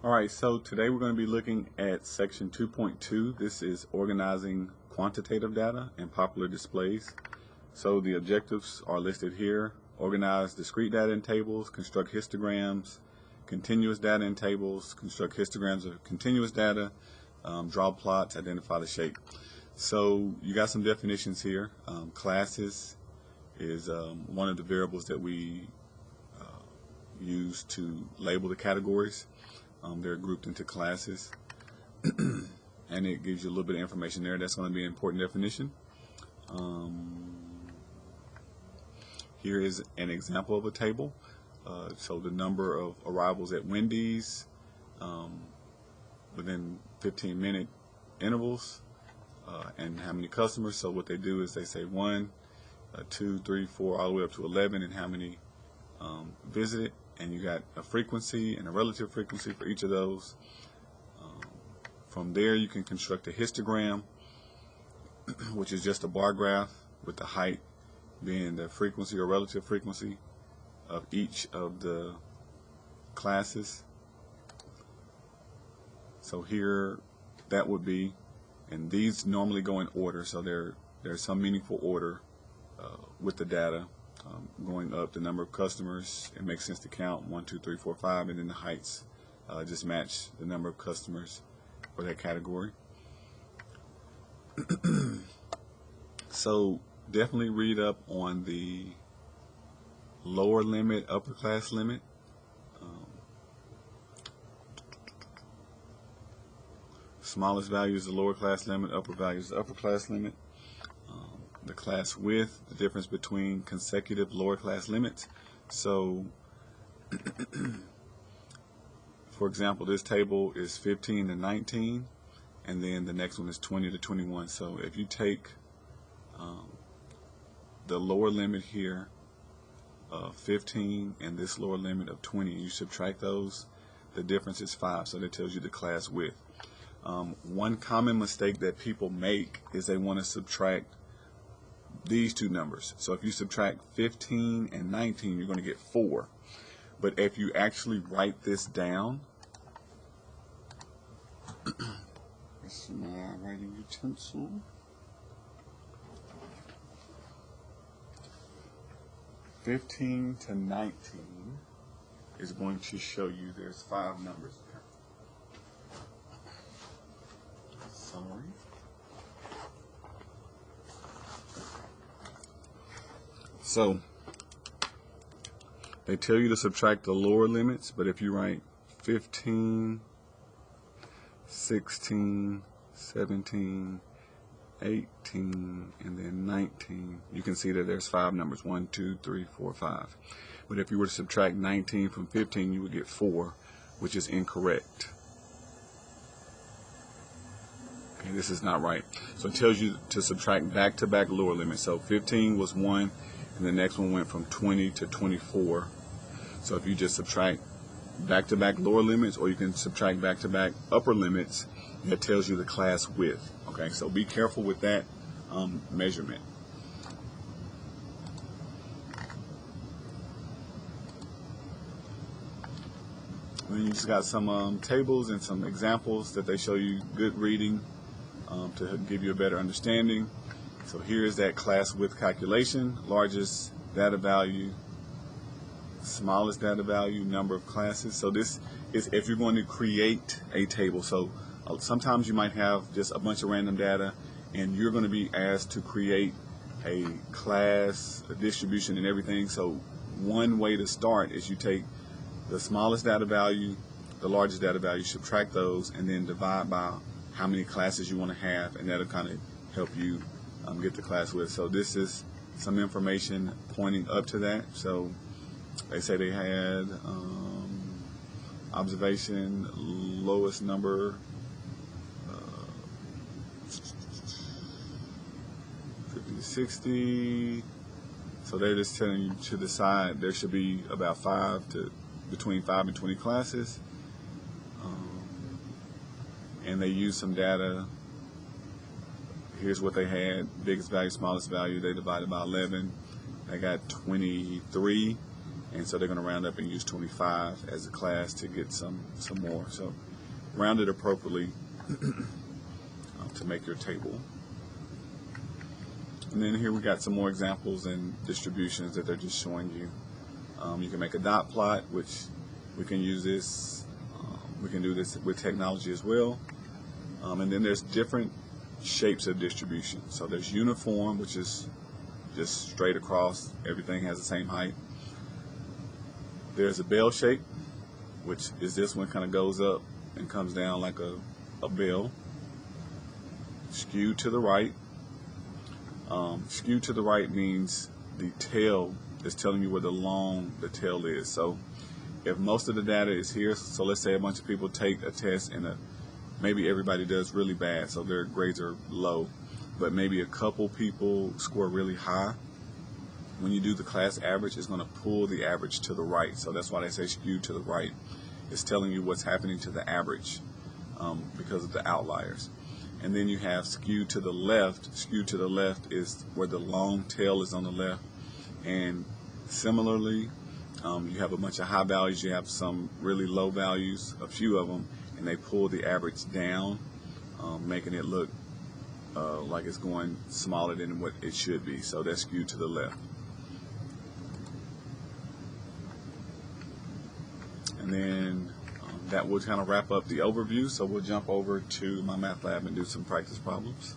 Alright, so today we're going to be looking at section 2.2. This is organizing quantitative data in popular displays. So the objectives are listed here. Organize discrete data in tables, construct histograms, continuous data in tables, construct histograms of continuous data, draw plots, identify the shape. So you got some definitions here. Classes is one of the variables that we use to label the categories. They're grouped into classes, and it gives you a little bit of information there. That's going to be an important definition. Here is an example of a table. So the number of arrivals at Wendy's within 15-minute intervals, and how many customers. So what they do is they say 1, 2, 3, 4, all the way up to 11, and how many visited. And you got a frequency and a relative frequency for each of those. From there you can construct a histogram, which is just a bar graph with the height being the frequency or relative frequency of each of the classes. So here that would be, and these normally go in order, so there's some meaningful order with the data. Going up the number of customers, it makes sense to count 1, 2, 3, 4, 5, and then the heights just match the number of customers for that category. So definitely read up on the lower limit, upper class limit. Smallest value is the lower class limit, upper value is the upper class limit. The class width, the difference between consecutive lower class limits. So for example, this table is 15 to 19, and then the next one is 20 to 21. So if you take the lower limit here of 15 and this lower limit of 20, you subtract those, the difference is 5. So that tells you the class width. One common mistake that people make is they want to subtract these two numbers. So if you subtract 15 and 19, you're going to get 4. But if you actually write this down, this is my writing utensil. (15 to 19) is going to show you there's 5 numbers there. Summary. So they tell you to subtract the lower limits, but if you write 15, 16, 17, 18, and then 19, you can see that there's 5 numbers, 1, 2, 3, 4, 5. But if you were to subtract 19 from 15, you would get 4, which is incorrect. Okay, this is not right. So it tells you to subtract back-to-back lower limits. So 15 was 1, and the next one went from 20 to 24. So if you just subtract back-to-back lower limits, or you can subtract back-to-back upper limits, that tells you the class width. Okay, so be careful with that measurement. And you just got some tables and some examples that they show you good reading to give you a better understanding. So here's that class width calculation: largest data value, smallest data value, number of classes. So this is if you're going to create a table. So sometimes you might have just a bunch of random data, and you're going to be asked to create a class, a distribution, and everything. So one way to start is you take the smallest data value, the largest data value, subtract those, and then divide by how many classes you want to have, and that'll kind of help you get the class width. So this is some information pointing up to that. So they say they had observation, lowest number, 50 to 60. So they're just telling you to decide there should be about between 5 and 20 classes. And they use some data. Here's what they had: biggest value, smallest value. They divided by 11. They got 23. and so they're going to round up and use 25 as a class to get some more. So round it appropriately to make your table. And then here we got some more examples and distributions that they're just showing you. You can make a dot plot, which we can use this. We can do this with technology as well. And then there's different shapes of distribution. So there's uniform, which is just straight across. Everything has the same height. There's a bell shape, which is this one, kind of goes up and comes down like a bell. Skew to the right. Skew to the right means the tail is telling you where the tail is. So if most of the data is here, so let's say a bunch of people take a test and maybe everybody does really bad, so their grades are low, but maybe a couple people score really high. When you do the class average, it's going to pull the average to the right. So that's why they say skew to the right. It's telling you what's happening to the average because of the outliers. And then you have skew to the left. Skew to the left is where the long tail is on the left. And similarly, you have a bunch of high values. You have some really low values, a few of them, and they pull the average down, making it look like it's going smaller than what it should be. So that's skewed to the left. And then that will kind of wrap up the overview. So we'll jump over to my math lab and do some practice problems.